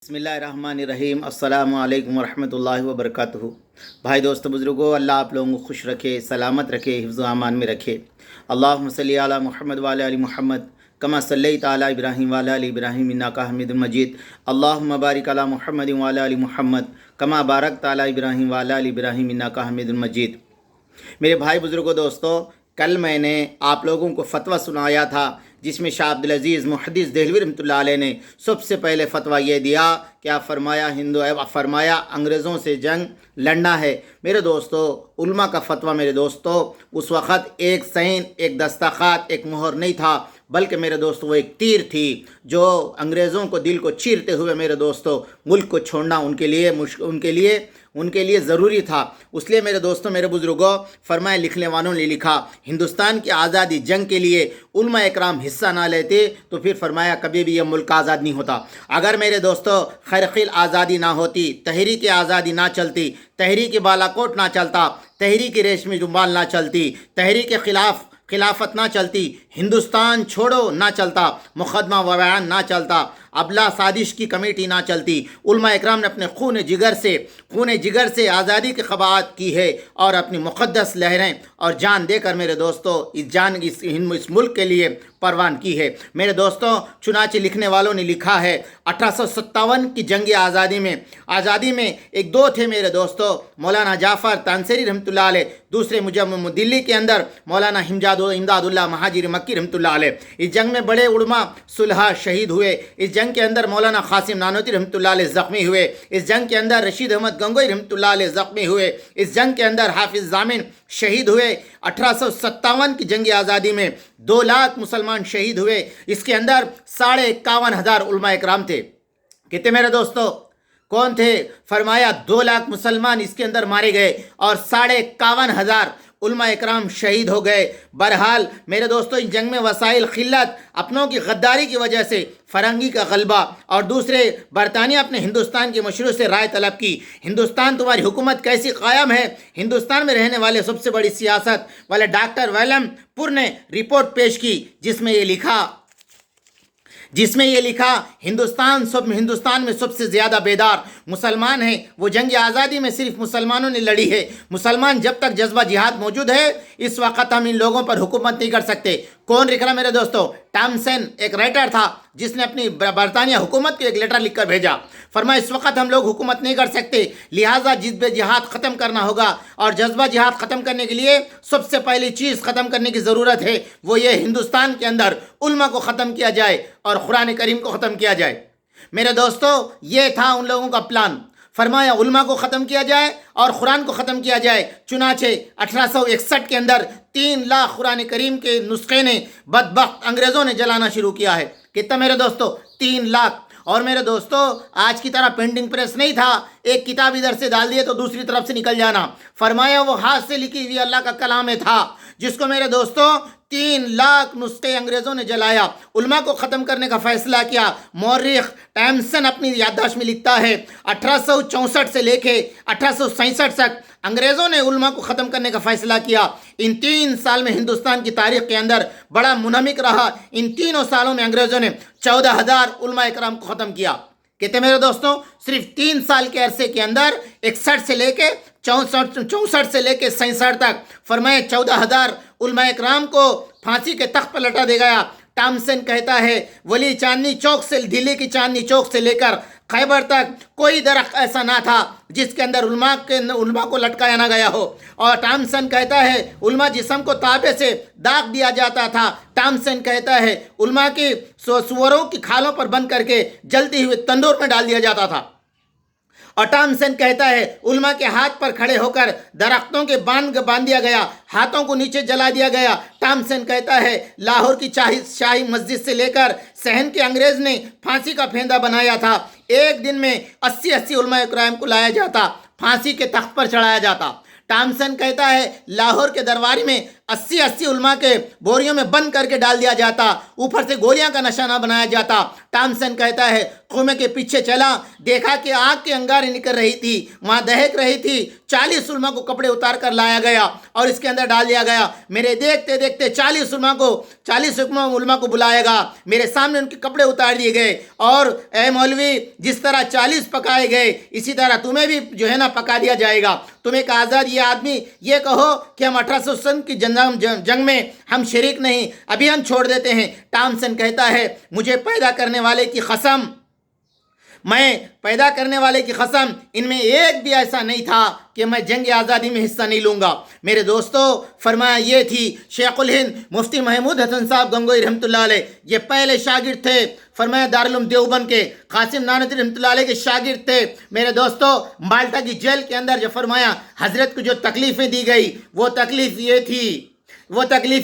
बिस्मिल्लाहिर्रहमानिर्रहीम। अस्सलामु अलैकुम वरहमतुल्लाहि वबरकातुहू। भाई दोस्तों बुज़ुर्गों, अल्लाह आप लोगों को खुश रखे, सलामत रखे, हिफ्ज़ व अमान में रखे। अल्लाहुम्मा सल्ली अला मुहम्मद व अला आलि मुहम्मद कमा सल्लैता अला इब्राहीम व अला आलि इब्राहीम इन्नका हमीदुम मजीद। अल्लाहुम्मा बारिक अला मुहम्मद व अला आलि मुहम्मद कमा बारकता अला इब्राहीम व अला आलि इब्राहीम इन्नका हमीदुम मजीद। मेरे भाई बुज़ुर्गों दोस्तों, कल मैंने आप लोगों को फ़तवा सुनाया था जिसमें शाह अब्दुल अज़ीज़ मुहद्दिस देहलवी रहमतुल्लाह अलैह ने सबसे पहले फ़तवा ये दिया कि आप फरमाया अंग्रेज़ों से जंग लड़ना है। मेरे दोस्तों, उल्मा का फ़तवा मेरे दोस्तों उस वक़्त एक सैन, एक दस्तख़त, एक मोहर नहीं था, बल्कि मेरे दोस्तों वो एक तीर थी जो अंग्रेज़ों को दिल को चीरते हुए मेरे दोस्तों मुल्क को छोड़ना उनके लिए ज़रूरी था। इसलिए मेरे दोस्तों, मेरे बुज़ुर्गों, फरमाए लिखने वालों ने लिखा, हिंदुस्तान की आज़ादी जंग के लिए उलमा इकराम हिस्सा ना लेते तो फिर फरमाया कभी भी ये मुल्क आज़ाद नहीं होता। अगर मेरे दोस्तों खैरखिल आज़ादी ना होती, तहरीक आज़ादी ना चलती, तहरीक बालाकोट ना चलता, तहरीक रेशमी जुम्बाल ना चलती, तहरीक खिलाफत ना चलती, हिंदुस्तान छोड़ो ना चलता, मुक़दमा व बयान ना चलता, अबला साजिश की कमेटी ना चलती, उलमा इकराम ने अपने खून जिगर से आज़ादी की ख़वात की है और अपनी मुक़द्दस लहरें और जान देकर मेरे दोस्तों इस मुल्क के लिए परवान की है। मेरे दोस्तों, चुनाचे लिखने वालों ने लिखा है 1857 की जंग आज़ादी में एक दो थे मेरे दोस्तों, मौलाना जाफ़र तानसेरी रहमतुल्लाह अलैह, दूसरे मुजम्मिम दिल्ली के अंदर मौलाना इमदादुल्लाह महाजिर मक्की रहमतुल्लाह अलैह। इस जंग में बड़े उलमा सुलहा शहीद हुए। इस जंग के अंदर मौलाना क़ासिम नानोती रहमतुल्लाह अलैह ज़ख्मी हुए। इस जंग के अंदर रशीद अहमद गंगोई रहमतुल्लाह अलैह ज़ख्मी हुए। इस जंग के अंदर हाफिज़ ज़ामिन शहीद हुए। 1857 की जंग आज़ादी में 2 लाख मुसलमान शहीद हुए। इसके अंदर 51,500 उलमा इकराम थे। कितने मेरे दोस्तों? कौन थे? फरमाया 2 लाख मुसलमान इसके अंदर मारे गए और 51,500 उलमा इकराम शहीद हो गए। बहरहाल मेरे दोस्तों, इस जंग में वसाइल खिल्लत, अपनों की गद्दारी की वजह से फ़रंगी का गलबा और दूसरे बरतानिया अपने हिंदुस्तान के मशरू से राय तलब की, हिंदुस्तान तुम्हारी हुकूमत कैसी कायम है। हिंदुस्तान में रहने वाले सबसे बड़ी सियासत वाले डॉक्टर वैलम पुर ने रिपोर्ट पेश की जिसमें ये लिखा हिंदुस्तान में सबसे ज़्यादा बेदार मुसलमान हैं। वो जंग आज़ादी में सिर्फ मुसलमानों ने लड़ी है। मुसलमान जब तक जज्बा जिहाद मौजूद है, इस वक्त हम इन लोगों पर हुकूमत नहीं कर सकते। कौन लिख रहा मेरे दोस्तों? टॉमसन एक राइटर था जिसने अपनी बरतानिया हुकूमत को एक लेटर लिखकर भेजा। फरमाया इस वक्त हम लोग हुकूमत नहीं कर सकते, लिहाजा जज्बा जिहाद ख़त्म करना होगा और जज्बा जिहाद ख़त्म करने के लिए सबसे पहली चीज़ ख़त्म करने की ज़रूरत है, वो ये हिंदुस्तान के अंदर उल्मा को ख़त्म किया जाए और कुरान करीम को ख़त्म किया जाए। मेरे दोस्तों, ये था उन लोगों का प्लान। फरमाया उल्मा को ख़त्म किया जाए और कुरान को ख़त्म किया जाए। चुनाचे 1861 के अंदर 3 लाख कुरान करीम के नुस्खे ने बदबख्त अंग्रेज़ों ने जलाना शुरू किया है। कितना मेरे दोस्तों? 3 लाख। और मेरे दोस्तों, आज की तरह पेंटिंग प्रेस नहीं था, एक किताब इधर से डाल दिए तो दूसरी तरफ से निकल जाना। फरमाया वो हाथ से लिखी हुई अल्लाह का कलाम था जिसको मेरे दोस्तों 3 लाख नुस्खे अंग्रेज़ों ने जलाया, उल्मा को ख़त्म करने का फ़ैसला किया। मौर्रिख टॉमसन अपनी याददाश्त में लिखता है 1864 से लेके 1867 तक अंग्रेज़ों ने उल्मा को ख़त्म करने का फ़ैसला किया। इन 3 साल में हिंदुस्तान की तारीख़ के अंदर बड़ा मुनहमिक रहा। इन तीनों सालों में अंग्रेज़ों ने 14,000 उल्मा इकराम को ख़त्म किया। कहते मेरे दोस्तों, सिर्फ 3 साल के अरसे के अंदर 61 से लेके 64 से लेके 67 तक फरमाए 14,000 उलमा इकराम को फांसी के तख्त पर लटा दे गया। टॉमसन कहता है दिल्ली की चांदनी चौक से लेकर खैबर तक कोई दरख्त ऐसा ना था जिसके अंदर उल्मा को लटकाया ना गया हो। और टॉमसन कहता है उल्मा जिस्म को ताबे से दाग दिया जाता था। टॉमसन कहता है उल्मा की सुअरों की खालों पर बंद करके जलती हुए तंदूर में डाल दिया जाता था। और टॉमसन कहता है उल्मा के हाथ पर खड़े होकर दरख्तों के बांध दिया गया, हाथों को नीचे जला दिया गया। टॉमसन कहता है लाहौर की शाही मस्जिद से लेकर सहन के अंग्रेज़ ने फांसी का फेंदा बनाया था। एक दिन में 80 उलमा इकराम को लाया जाता, फांसी के तख्त पर चढ़ाया जाता। टॉमसन कहता है लाहौर के दरबारी में 80 उलमा के बोरियों में बंद करके डाल दिया जाता, ऊपर से गोलियां का निशाना बनाया जाता। टॉमसन कहता है खुमे के पीछे चला, देखा कि आग के अंगारे निकल रही थी, वहाँ दहक रही थी। 40 उलमा को कपड़े उतार कर लाया गया और इसके अंदर डाल दिया गया। मेरे देखते देखते 40 उलमा को बुलाएगा, मेरे सामने उनके कपड़े उतार दिए गए और ए मौलवी, जिस तरह 40 पकाए गए इसी तरह तुम्हें भी जो है ना पका दिया जाएगा। तुम एक आज़ाद ये आदमी ये कहो कि हम 1800 की जंग में हम शरीक नहीं, अभी हम छोड़ देते हैं। टॉमसन कहता है मुझे पैदा करने वाले की कसम, मैं पैदा करने वाले की कसम, इनमें एक भी ऐसा नहीं था कि मैं जंग आज़ादी में हिस्सा नहीं लूँगा। मेरे दोस्तों, फरमाया ये थी शेखुल हिंद मुफ्ती महमूद हसन साहब गंगोई रहमतुल्लाह अलैह, ये पहले शागिर्द थे। फरमाया दारुल उलूम देवबंद के कासिम नानवी रहमतुल्लाह अलैह के शागिर्द थे। मेरे दोस्तों, माल्टा की जेल के अंदर जो फरमाया हज़रत को जो तकलीफ़ें दी गई वो तकलीफ़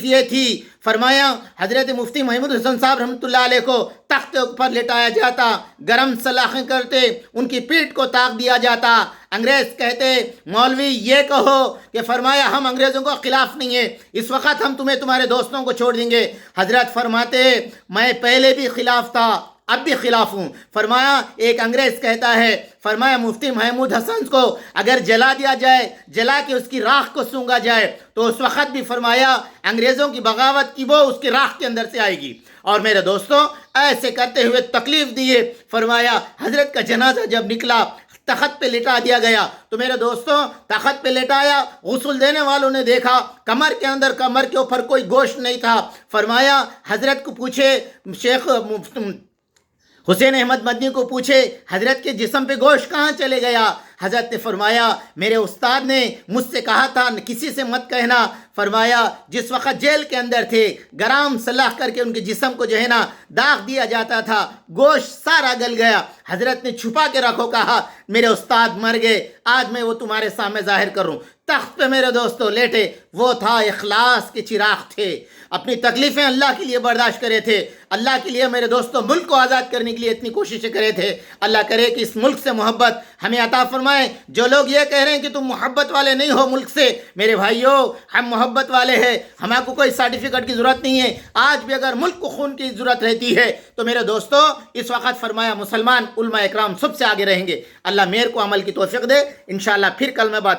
ये थी, फरमाया हज़रत मुफ्ती महमूद हसन साहब रहमतुल्लाह अलैह को तख्त ऊपर लेटाया जाता, गरम सलाखें करते, उनकी पीठ को ताक दिया जाता। अंग्रेज़ कहते मौलवी ये कहो कि फरमाया हम अंग्रेज़ों को खिलाफ नहीं है, इस वक्त हम तुम्हें तुम्हारे दोस्तों को छोड़ देंगे। हज़रत फरमाते मैं पहले भी खिलाफ था, अब भी खिलाफ हूँ। फरमाया एक अंग्रेज़ कहता है, फरमाया मुफ्ती महमूद हसन को अगर जला दिया जाए, जला के उसकी राख को सूंघा जाए तो उस वक़्त भी फरमाया अंग्रेज़ों की बगावत की वो उसकी राख के अंदर से आएगी। और मेरे दोस्तों, ऐसे करते हुए तकलीफ़ दिए। फरमाया हज़रत का जनाजा जब निकला तख़त पे लिटा दिया गया, तो मेरे दोस्तों तख़त पे लिटाया, गुस्ल देने वालों ने देखा कमर के ऊपर कोई गोश्त नहीं था। फरमाया हज़रत को पूछे, शेख हुसैन अहमद मदनी को पूछे हज़रत के जिस्म पे गोश्त कहाँ चले गया। हज़रत ने फरमाया मेरे उस्ताद ने मुझसे कहा था किसी से मत कहना। फरमाया जिस वक़्त जेल के अंदर थे गरम सलाह करके उनके जिस्म को जो है ना दाग दिया जाता था, गोश्त सारा गल गया। हज़रत ने छुपा के रखो, कहा मेरे उस्ताद मर गए, आज मैं वो तुम्हारे सामने ज़ाहिर करूँ। तख्त पे मेरे दोस्तों लेटे, वो था इखलास के चिराग थे, अपनी तकलीफ़ें अल्लाह के लिए बर्दाश्त करे थे, अल्लाह के लिए मेरे दोस्तों मुल्क को आज़ाद करने के लिए इतनी कोशिशें करे थे। अल्लाह करे कि इस मुल्क से मोहब्बत हमें अता फरमाए। जो लोग ये कह रहे हैं कि तुम मोहब्बत वाले नहीं हो मुल्क से, मेरे भाइयों हम मोहब्बत वाले हैं, हमको कोई सर्टिफिकेट की ज़रूरत नहीं है। आज भी अगर मुल्क को खून की ज़रूरत रहती है तो मेरे दोस्तों इस वक्त फरमाया मुसलमान उलमा इकराम सबसे आगे रहेंगे। अल्लाह मेरे को अमल की तौफीक दे। इंशाअल्लाह फिर कल मैं बात